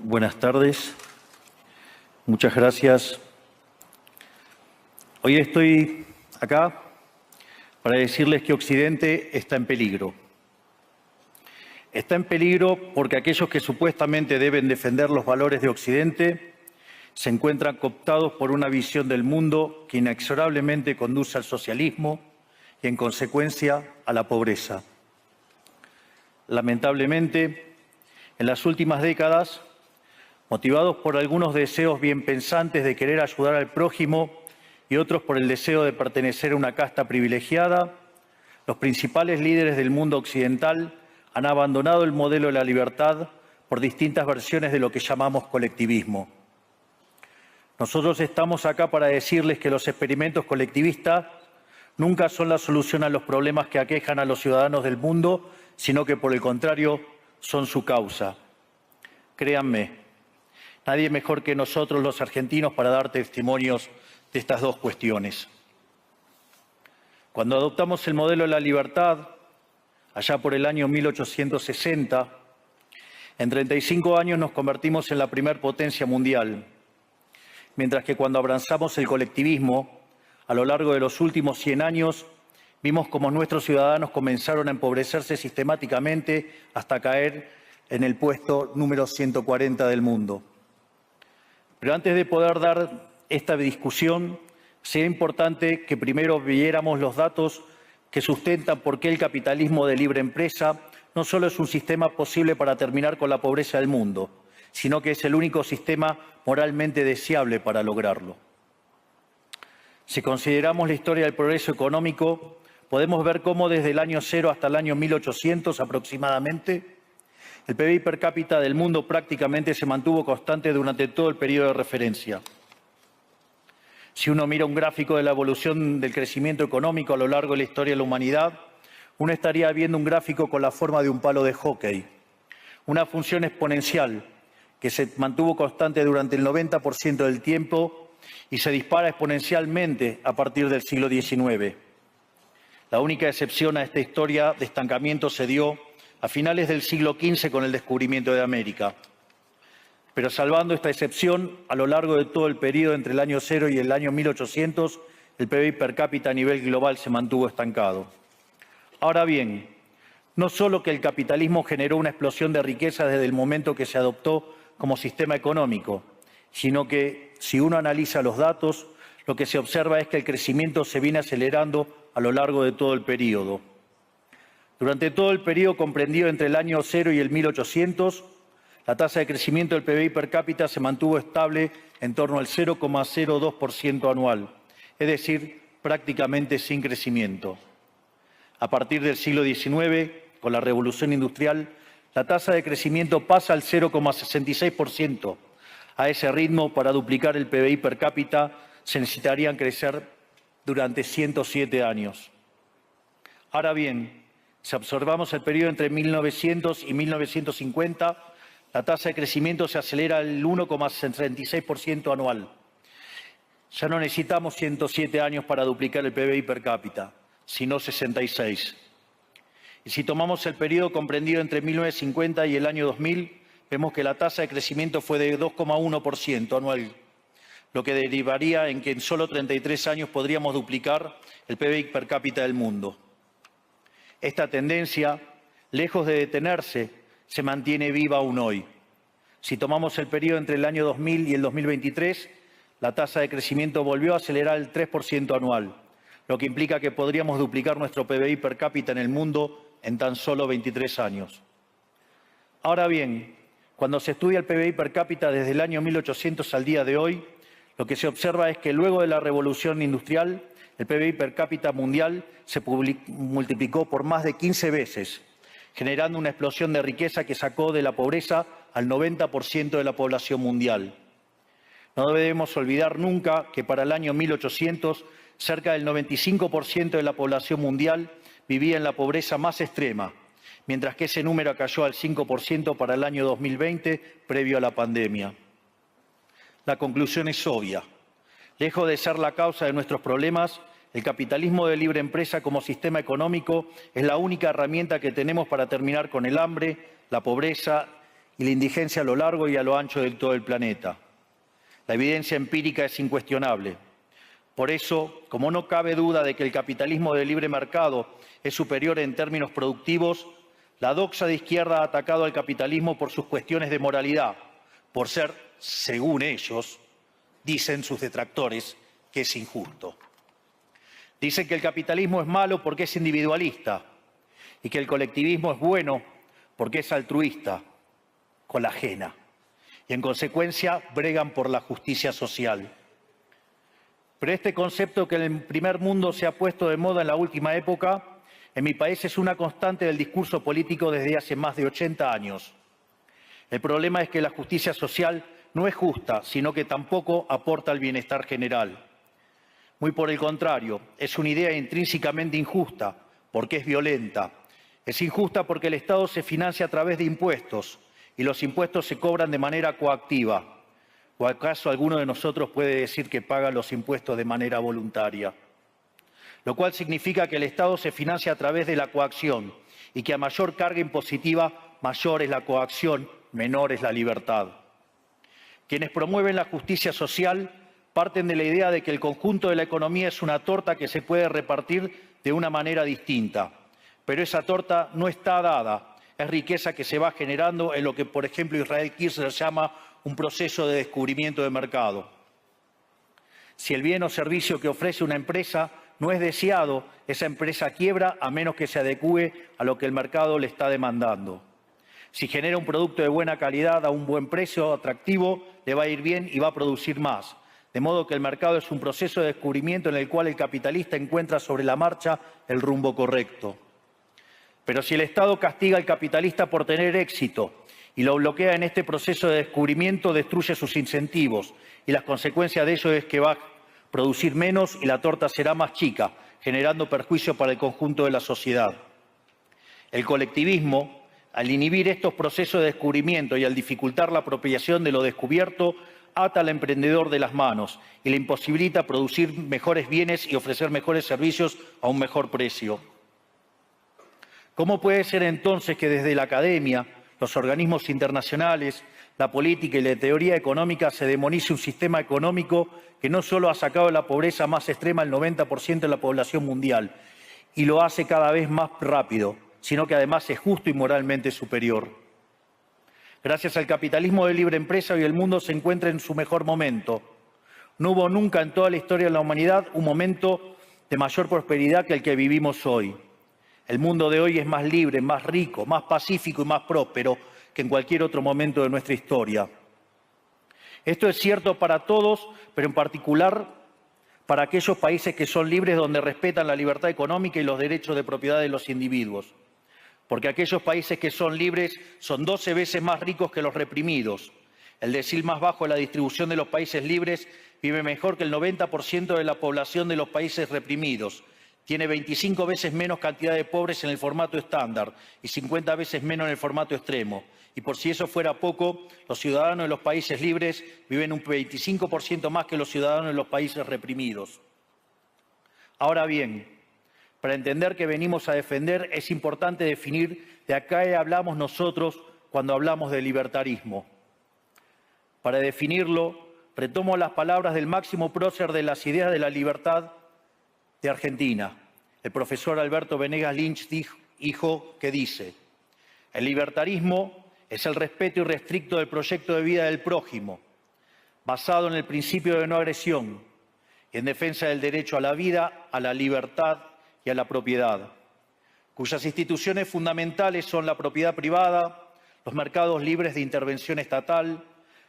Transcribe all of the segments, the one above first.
Buenas tardes. Muchas gracias. Hoy estoy acá para decirles que Occidente está en peligro. Está en peligro porque aquellos que supuestamente deben defender los valores de Occidente se encuentran cooptados por una visión del mundo que inexorablemente conduce al socialismo y, en consecuencia, a la pobreza. Lamentablemente, en las últimas décadas, motivados por algunos deseos bien pensantes de querer ayudar al prójimo y otros por el deseo de pertenecer a una casta privilegiada, los principales líderes del mundo occidental han abandonado el modelo de la libertad por distintas versiones de lo que llamamos colectivismo. Nosotros estamos acá para decirles que los experimentos colectivistas nunca son la solución a los problemas que aquejan a los ciudadanos del mundo, sino que, por el contrario, son su causa. Créanme, nadie mejor que nosotros los argentinos para dar testimonios de estas dos cuestiones. Cuando adoptamos el modelo de la libertad, allá por el año 1860, en 35 años nos convertimos en la primer potencia mundial, mientras que cuando abrazamos el colectivismo, a lo largo de los últimos 100 años, vimos cómo nuestros ciudadanos comenzaron a empobrecerse sistemáticamente hasta caer en el puesto número 140 del mundo. Pero antes de poder dar esta discusión, sería importante que primero viéramos los datos que sustentan por qué el capitalismo de libre empresa no solo es un sistema posible para terminar con la pobreza del mundo, sino que es el único sistema moralmente deseable para lograrlo. Si consideramos la historia del progreso económico, podemos ver cómo desde el año 0 hasta el año 1800 aproximadamente, el PBI per cápita del mundo prácticamente se mantuvo constante durante todo el periodo de referencia. Si uno mira un gráfico de la evolución del crecimiento económico a lo largo de la historia de la humanidad, uno estaría viendo un gráfico con la forma de un palo de hockey, una función exponencial que se mantuvo constante durante el 90% del tiempo y se dispara exponencialmente a partir del siglo XIX. La única excepción a esta historia de estancamiento se dio a finales del siglo XV con el descubrimiento de América. Pero salvando esta excepción, a lo largo de todo el periodo entre el año 0 y el año 1800, el PBI per cápita a nivel global se mantuvo estancado. Ahora bien, no solo que el capitalismo generó una explosión de riqueza desde el momento que se adoptó como sistema económico, sino que, si uno analiza los datos, lo que se observa es que el crecimiento se viene acelerando a lo largo de todo el periodo. Durante todo el periodo comprendido entre el año 0 y el 1800, la tasa de crecimiento del PBI per cápita se mantuvo estable en torno al 0,02% anual, es decir, prácticamente sin crecimiento. A partir del siglo XIX, con la Revolución Industrial, la tasa de crecimiento pasa al 0,66%. A ese ritmo, para duplicar el PBI per cápita, se necesitarían crecer durante 107 años. Ahora bien, si observamos el periodo entre 1900 y 1950, la tasa de crecimiento se acelera al 1,66% anual. Ya no necesitamos 107 años para duplicar el PBI per cápita, sino 66. Y si tomamos el periodo comprendido entre 1950 y el año 2000, vemos que la tasa de crecimiento fue de 2,1% anual, lo que derivaría en que en solo 33 años podríamos duplicar el PBI per cápita del mundo. Esta tendencia, lejos de detenerse, se mantiene viva aún hoy. Si tomamos el periodo entre el año 2000 y el 2023, la tasa de crecimiento volvió a acelerar el 3% anual, lo que implica que podríamos duplicar nuestro PBI per cápita en el mundo en tan solo 23 años. Ahora bien, cuando se estudia el PBI per cápita desde el año 1800 al día de hoy, lo que se observa es que luego de la revolución industrial, el PBI per cápita mundial se multiplicó por más de 15 veces, generando una explosión de riqueza que sacó de la pobreza al 90% de la población mundial. No debemos olvidar nunca que para el año 1800, cerca del 95% de la población mundial vivía en la pobreza más extrema, mientras que ese número cayó al 5% para el año 2020, previo a la pandemia. La conclusión es obvia. Lejos de ser la causa de nuestros problemas, el capitalismo de libre empresa como sistema económico es la única herramienta que tenemos para terminar con el hambre, la pobreza y la indigencia a lo largo y a lo ancho de todo el planeta. La evidencia empírica es incuestionable. Por eso, como no cabe duda de que el capitalismo de libre mercado es superior en términos productivos, la doxa de izquierda ha atacado al capitalismo por sus cuestiones de moralidad, por ser, según ellos, dicen sus detractores, que es injusto. Dicen que el capitalismo es malo porque es individualista y que el colectivismo es bueno porque es altruista, con la ajena. Y en consecuencia bregan por la justicia social. Pero este concepto que en el primer mundo se ha puesto de moda en la última época, en mi país es una constante del discurso político desde hace más de 80 años. El problema es que la justicia social no es justa, sino que tampoco aporta al bienestar general. Muy por el contrario, es una idea intrínsecamente injusta, porque es violenta. Es injusta porque el Estado se financia a través de impuestos y los impuestos se cobran de manera coactiva. ¿O acaso alguno de nosotros puede decir que paga los impuestos de manera voluntaria? Lo cual significa que el Estado se financia a través de la coacción y que a mayor carga impositiva, mayor es la coacción, menor es la libertad. Quienes promueven la justicia social parten de la idea de que el conjunto de la economía es una torta que se puede repartir de una manera distinta. Pero esa torta no está dada, es riqueza que se va generando en lo que, por ejemplo, Israel Kirzler llama un proceso de descubrimiento de mercado. Si el bien o servicio que ofrece una empresa no es deseado, esa empresa quiebra a menos que se adecúe a lo que el mercado le está demandando. Si genera un producto de buena calidad a un buen precio atractivo, le va a ir bien y va a producir más. De modo que el mercado es un proceso de descubrimiento en el cual el capitalista encuentra sobre la marcha el rumbo correcto. Pero si el Estado castiga al capitalista por tener éxito y lo bloquea en este proceso de descubrimiento, destruye sus incentivos y las consecuencias de ello es que va a producir menos y la torta será más chica, generando perjuicio para el conjunto de la sociedad. El colectivismo, al inhibir estos procesos de descubrimiento y al dificultar la apropiación de lo descubierto, ata al emprendedor de las manos y le imposibilita producir mejores bienes y ofrecer mejores servicios a un mejor precio. ¿Cómo puede ser entonces que desde la academia, los organismos internacionales, la política y la teoría económica se demonice un sistema económico que no solo ha sacado de la pobreza más extrema al 90% de la población mundial y lo hace cada vez más rápido, sino que además es justo y moralmente superior? Gracias al capitalismo de libre empresa, hoy el mundo se encuentra en su mejor momento. No hubo nunca en toda la historia de la humanidad un momento de mayor prosperidad que el que vivimos hoy. El mundo de hoy es más libre, más rico, más pacífico y más próspero que en cualquier otro momento de nuestra historia. Esto es cierto para todos, pero en particular para aquellos países que son libres, donde respetan la libertad económica y los derechos de propiedad de los individuos. Porque aquellos países que son libres son 12 veces más ricos que los reprimidos. El decil más bajo de la distribución de los países libres vive mejor que el 90% de la población de los países reprimidos. Tiene 25 veces menos cantidad de pobres en el formato estándar y 50 veces menos en el formato extremo. Y por si eso fuera poco, los ciudadanos de los países libres viven un 25% más que los ciudadanos de los países reprimidos. Ahora bien, para entender qué venimos a defender es importante definir de a qué hablamos nosotros cuando hablamos de libertarismo. Para definirlo, retomo las palabras del máximo prócer de las ideas de la libertad de Argentina, el profesor Alberto Venegas Lynch, dijo que dice: el libertarismo es el respeto irrestricto del proyecto de vida del prójimo, basado en el principio de no agresión y en defensa del derecho a la vida, a la libertad y a la propiedad, cuyas instituciones fundamentales son la propiedad privada, los mercados libres de intervención estatal,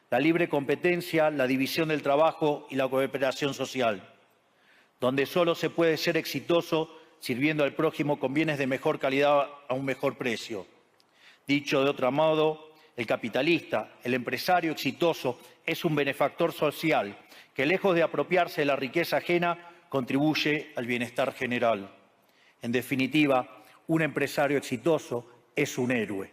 la libre competencia, la división del trabajo y la cooperación social, donde solo se puede ser exitoso sirviendo al prójimo con bienes de mejor calidad a un mejor precio. Dicho de otro modo, el capitalista, el empresario exitoso, es un benefactor social que, lejos de apropiarse de la riqueza ajena, contribuye al bienestar general. En definitiva, un empresario exitoso es un héroe.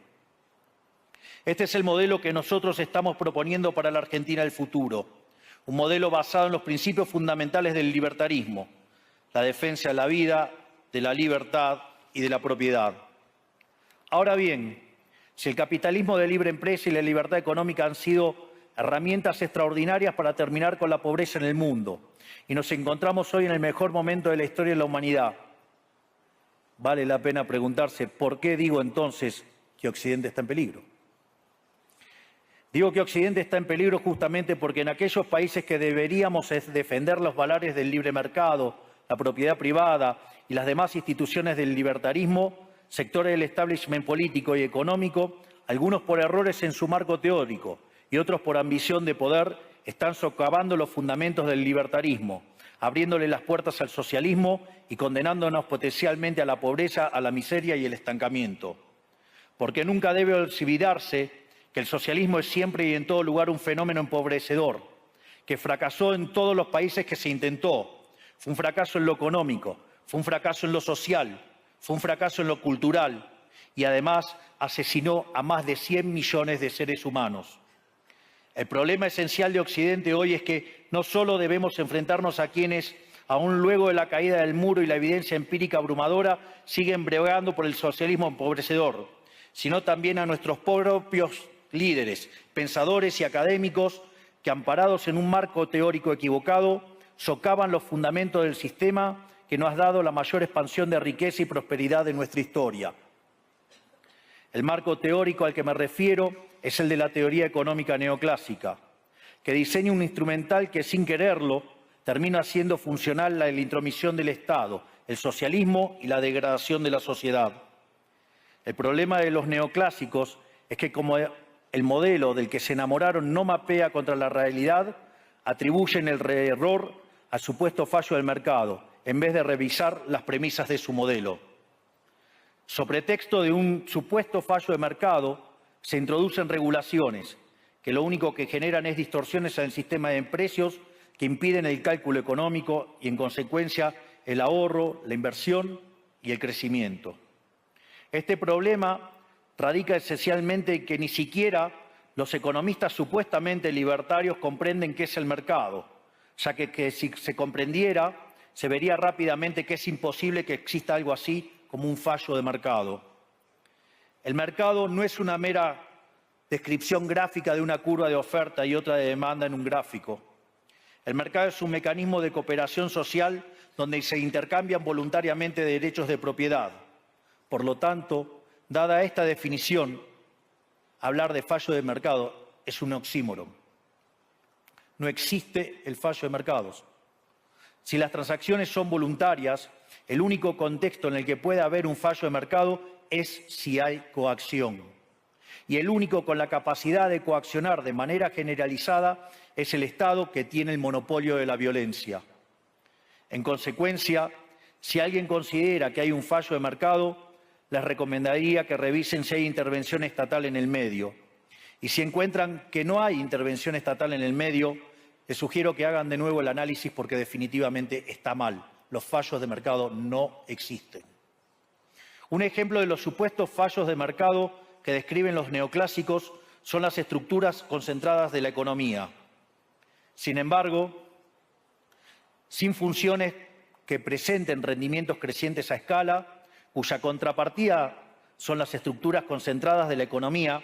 Este es el modelo que nosotros estamos proponiendo para la Argentina del futuro. Un modelo basado en los principios fundamentales del libertarismo: la defensa de la vida, de la libertad y de la propiedad. Ahora bien, Si el capitalismo de libre empresa y la libertad económica han sido herramientas extraordinarias para terminar con la pobreza en el mundo, y nos encontramos hoy en el mejor momento de la historia de la humanidad, vale la pena preguntarse ¿por qué digo entonces que Occidente está en peligro? Digo que Occidente está en peligro justamente porque en aquellos países que deberíamos defender los valores del libre mercado, la propiedad privada y las demás instituciones del libertarismo, sectores del establishment político y económico, algunos por errores en su marco teórico y otros por ambición de poder, están socavando los fundamentos del libertarismo, abriéndole las puertas al socialismo y condenándonos potencialmente a la pobreza, a la miseria y el estancamiento. Porque nunca debe olvidarse que el socialismo es siempre y en todo lugar un fenómeno empobrecedor, que fracasó en todos los países que se intentó. Fue un fracaso en lo económico, fue un fracaso en lo social, fue un fracaso en lo cultural y además asesinó a más de 100 millones de seres humanos. El problema esencial de Occidente hoy es que no solo debemos enfrentarnos a quienes, aún luego de la caída del muro y la evidencia empírica abrumadora, siguen bregando por el socialismo empobrecedor, sino también a nuestros propios líderes, pensadores y académicos que, amparados en un marco teórico equivocado, socavan los fundamentos del sistema que nos ha dado la mayor expansión de riqueza y prosperidad de nuestra historia. El marco teórico al que me refiero es el de la teoría económica neoclásica, que diseña un instrumental que, sin quererlo, termina haciendo funcional la intromisión del Estado, el socialismo y la degradación de la sociedad. El problema de los neoclásicos es que, como el modelo del que se enamoraron no mapea contra la realidad, atribuyen el error al supuesto fallo del mercado, en vez de revisar las premisas de su modelo. Sobre texto de un supuesto fallo de mercado, se introducen regulaciones que lo único que generan es distorsiones en el sistema de precios que impiden el cálculo económico y, en consecuencia, el ahorro, la inversión y el crecimiento. Este problema radica esencialmente en que ni siquiera los economistas supuestamente libertarios comprenden qué es el mercado, ya que si se comprendiera, se vería rápidamente que es imposible que exista algo así como un fallo de mercado. El mercado no es una mera descripción gráfica de una curva de oferta y otra de demanda en un gráfico. El mercado es un mecanismo de cooperación social donde se intercambian voluntariamente derechos de propiedad. Por lo tanto, dada esta definición, hablar de fallo de mercado es un oxímoron. No existe el fallo de mercados. Si las transacciones son voluntarias, el único contexto en el que puede haber un fallo de mercado es si hay coacción. Y el único con la capacidad de coaccionar de manera generalizada es el Estado, que tiene el monopolio de la violencia. En consecuencia, si alguien considera que hay un fallo de mercado, les recomendaría que revisen si hay intervención estatal en el medio. Y si encuentran que no hay intervención estatal en el medio, les sugiero que hagan de nuevo el análisis porque definitivamente está mal. Los fallos de mercado no existen. Un ejemplo de los supuestos fallos de mercado que describen los neoclásicos son las estructuras concentradas de la economía. Sin embargo, sin funciones que presenten rendimientos crecientes a escala, cuya contrapartida son las estructuras concentradas de la economía,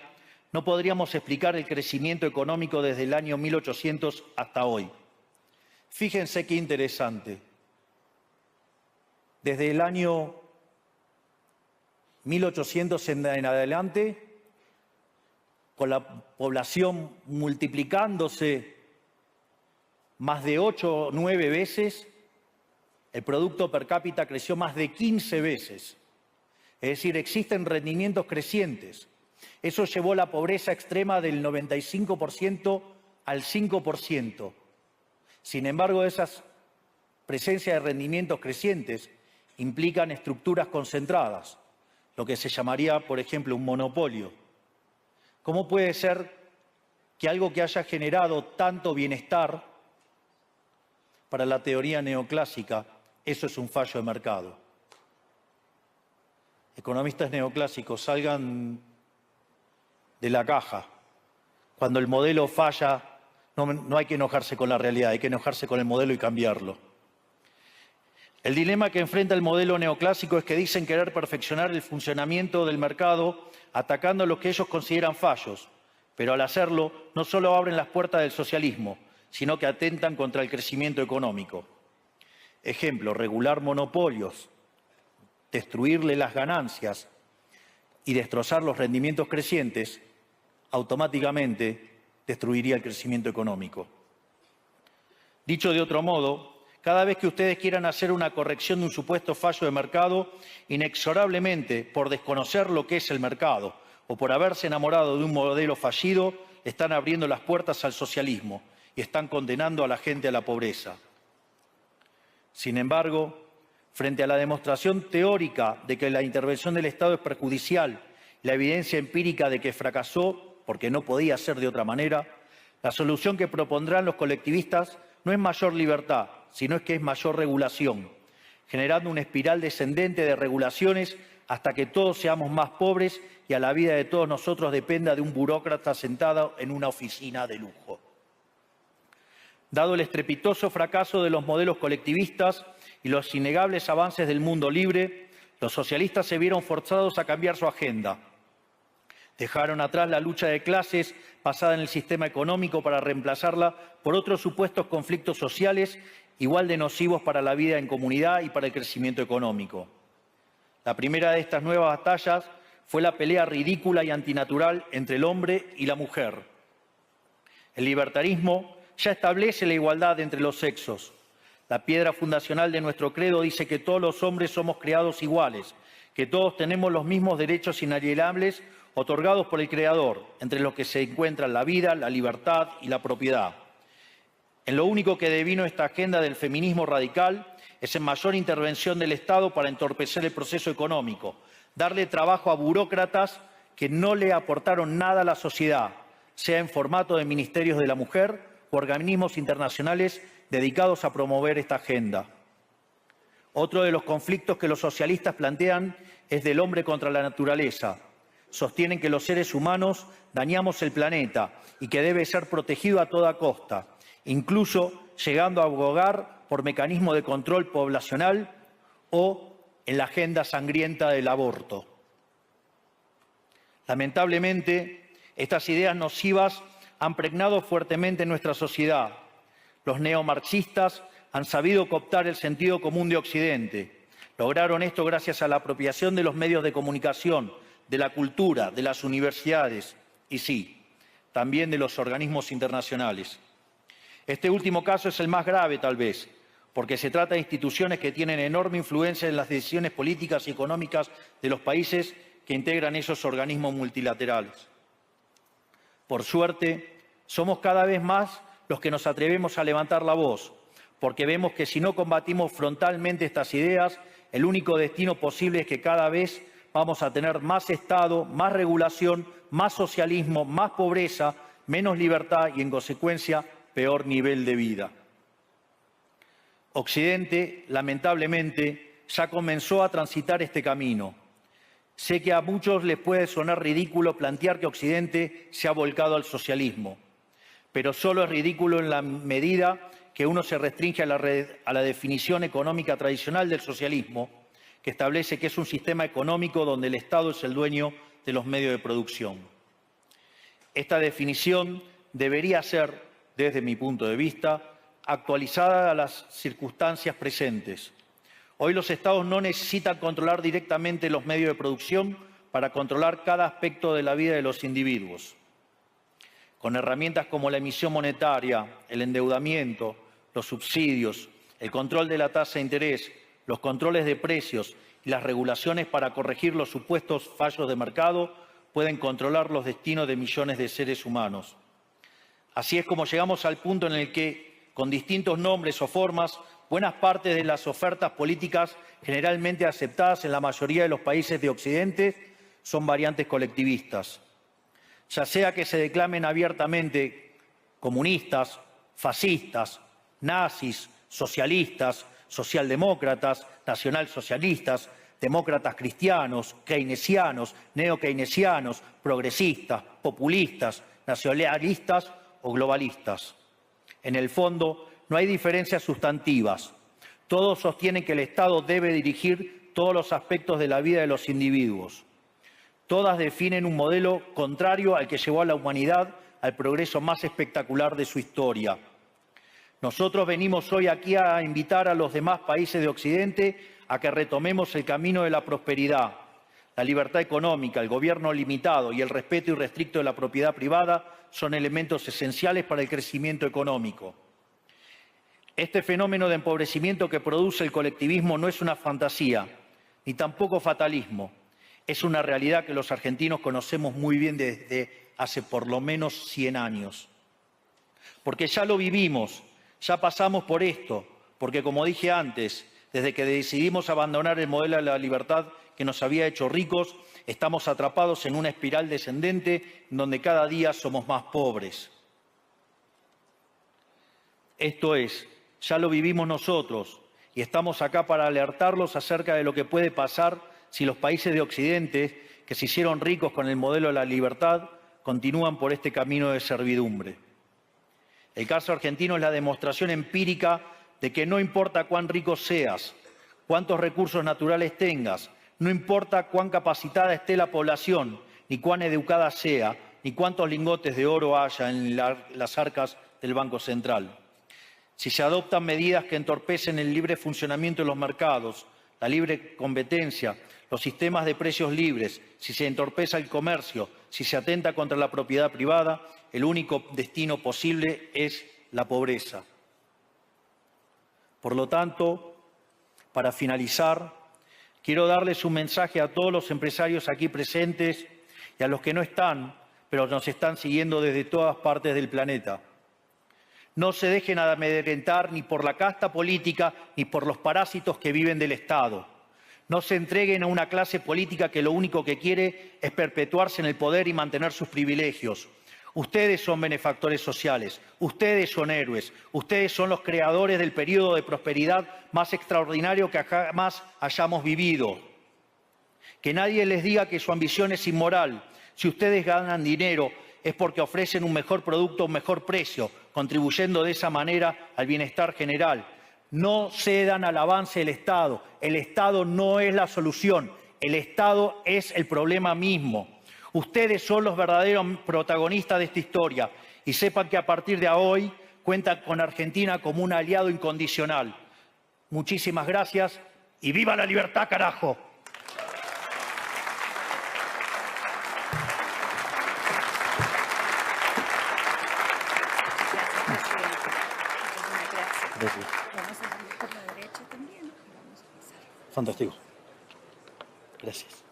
no podríamos explicar el crecimiento económico desde el año 1800 hasta hoy. Fíjense qué interesante. Desde el año 1800 en adelante, con la población multiplicándose más de 8 o 9 veces, el producto per cápita creció más de 15 veces. Es decir, existen rendimientos crecientes. Eso llevó la pobreza extrema del 95% al 5%. Sin embargo, esas presencias de rendimientos crecientes implican estructuras concentradas, lo que se llamaría, por ejemplo, un monopolio. ¿Cómo puede ser que algo que haya generado tanto bienestar para la teoría neoclásica, eso es un fallo de mercado? Economistas neoclásicos, salgan de la caja. Cuando el modelo falla, no hay que enojarse con la realidad, hay que enojarse con el modelo y cambiarlo. El dilema que enfrenta el modelo neoclásico es que dicen querer perfeccionar el funcionamiento del mercado atacando lo que ellos consideran fallos, pero al hacerlo no solo abren las puertas del socialismo, sino que atentan contra el crecimiento económico. Ejemplo, regular monopolios, destruirle las ganancias y destrozar los rendimientos crecientes, automáticamente destruiría el crecimiento económico. Dicho de otro modo, cada vez que ustedes quieran hacer una corrección de un supuesto fallo de mercado, inexorablemente, por desconocer lo que es el mercado o por haberse enamorado de un modelo fallido, están abriendo las puertas al socialismo y están condenando a la gente a la pobreza. Sin embargo, frente a la demostración teórica de que la intervención del Estado es perjudicial, la evidencia empírica de que fracasó porque no podía ser de otra manera, la solución que propondrán los colectivistas no es mayor libertad, sino es que es mayor regulación, generando una espiral descendente de regulaciones hasta que todos seamos más pobres y a la vida de todos nosotros dependa de un burócrata sentado en una oficina de lujo. Dado el estrepitoso fracaso de los modelos colectivistas y los innegables avances del mundo libre, los socialistas se vieron forzados a cambiar su agenda. Dejaron atrás la lucha de clases basada en el sistema económico para reemplazarla por otros supuestos conflictos sociales igual de nocivos para la vida en comunidad y para el crecimiento económico. La primera de estas nuevas batallas fue la pelea ridícula y antinatural entre el hombre y la mujer. El libertarismo ya establece la igualdad entre los sexos. La piedra fundacional de nuestro credo dice que todos los hombres somos creados iguales, que todos tenemos los mismos derechos inalienables otorgados por el Creador, entre los que se encuentran la vida, la libertad y la propiedad. En lo único que devino esta agenda del feminismo radical es en mayor intervención del Estado para entorpecer el proceso económico, darle trabajo a burócratas que no le aportaron nada a la sociedad, sea en formato de ministerios de la mujer o organismos internacionales dedicados a promover esta agenda. Otro de los conflictos que los socialistas plantean es del hombre contra la naturaleza. Sostienen que los seres humanos dañamos el planeta y que debe ser protegido a toda costa, incluso llegando a abogar por mecanismos de control poblacional o en la agenda sangrienta del aborto. Lamentablemente, estas ideas nocivas han pregnado fuertemente en nuestra sociedad. Los neomarxistas han sabido cooptar el sentido común de Occidente. Lograron esto gracias a la apropiación de los medios de comunicación, de la cultura, de las universidades y sí, también de los organismos internacionales. Este último caso es el más grave, tal vez, porque se trata de instituciones que tienen enorme influencia en las decisiones políticas y económicas de los países que integran esos organismos multilaterales. Por suerte, somos cada vez más los que nos atrevemos a levantar la voz, porque vemos que si no combatimos frontalmente estas ideas, el único destino posible es que cada vez vamos a tener más Estado, más regulación, más socialismo, más pobreza, menos libertad y, en consecuencia, peor nivel de vida. Occidente, lamentablemente, ya comenzó a transitar este camino. Sé que a muchos les puede sonar ridículo plantear que Occidente se ha volcado al socialismo, pero solo es ridículo en la medida que uno se restringe a la definición económica tradicional del socialismo, que establece que es un sistema económico donde el Estado es el dueño de los medios de producción. Esta definición debería ser, desde mi punto de vista, actualizada a las circunstancias presentes. Hoy los Estados no necesitan controlar directamente los medios de producción para controlar cada aspecto de la vida de los individuos. Con herramientas como la emisión monetaria, el endeudamiento, los subsidios, el control de la tasa de interés, los controles de precios y las regulaciones para corregir los supuestos fallos de mercado pueden controlar los destinos de millones de seres humanos. Así es como llegamos al punto en el que, con distintos nombres o formas, buenas partes de las ofertas políticas generalmente aceptadas en la mayoría de los países de Occidente son variantes colectivistas. Ya sea que se declamen abiertamente comunistas, fascistas, nazis, socialistas, socialdemócratas, nacionalsocialistas, demócratas cristianos, keynesianos, neokeynesianos, progresistas, populistas, nacionalistas o globalistas. En el fondo, no hay diferencias sustantivas. Todos sostienen que el Estado debe dirigir todos los aspectos de la vida de los individuos. Todas definen un modelo contrario al que llevó a la humanidad al progreso más espectacular de su historia. Nosotros venimos hoy aquí a invitar a los demás países de Occidente a que retomemos el camino de la prosperidad. La libertad económica, el gobierno limitado y el respeto irrestricto de la propiedad privada son elementos esenciales para el crecimiento económico. Este fenómeno de empobrecimiento que produce el colectivismo no es una fantasía, ni tampoco fatalismo. Es una realidad que los argentinos conocemos muy bien desde hace por lo menos 100 años. Porque ya lo vivimos, ya pasamos por esto, porque como dije antes, desde que decidimos abandonar el modelo de la libertad que nos había hecho ricos, estamos atrapados en una espiral descendente donde cada día somos más pobres. Esto es, ya lo vivimos nosotros y estamos acá para alertarlos acerca de lo que puede pasar si los países de Occidente, que se hicieron ricos con el modelo de la libertad, continúan por este camino de servidumbre. El caso argentino es la demostración empírica de que no importa cuán rico seas, cuántos recursos naturales tengas, no importa cuán capacitada esté la población, ni cuán educada sea, ni cuántos lingotes de oro haya en las arcas del Banco Central. Si se adoptan medidas que entorpecen el libre funcionamiento de los mercados, la libre competencia, los sistemas de precios libres, si se entorpece el comercio, si se atenta contra la propiedad privada, el único destino posible es la pobreza. Por lo tanto, para finalizar, quiero darles un mensaje a todos los empresarios aquí presentes y a los que no están, pero nos están siguiendo desde todas partes del planeta. No se dejen amedrentar ni por la casta política ni por los parásitos que viven del Estado. No se entreguen a una clase política que lo único que quiere es perpetuarse en el poder y mantener sus privilegios. Ustedes son benefactores sociales, ustedes son héroes, ustedes son los creadores del periodo de prosperidad más extraordinario que jamás hayamos vivido. Que nadie les diga que su ambición es inmoral. Si ustedes ganan dinero es porque ofrecen un mejor producto a un mejor precio, contribuyendo de esa manera al bienestar general. No cedan al avance del Estado. El Estado no es la solución. El Estado es el problema mismo. Ustedes son los verdaderos protagonistas de esta historia y sepan que a partir de hoy cuentan con Argentina como un aliado incondicional. Muchísimas gracias y ¡viva la libertad, carajo! Gracias. Vamos a salir por la derecha también. Vamos a pasar. Fantástico. Gracias.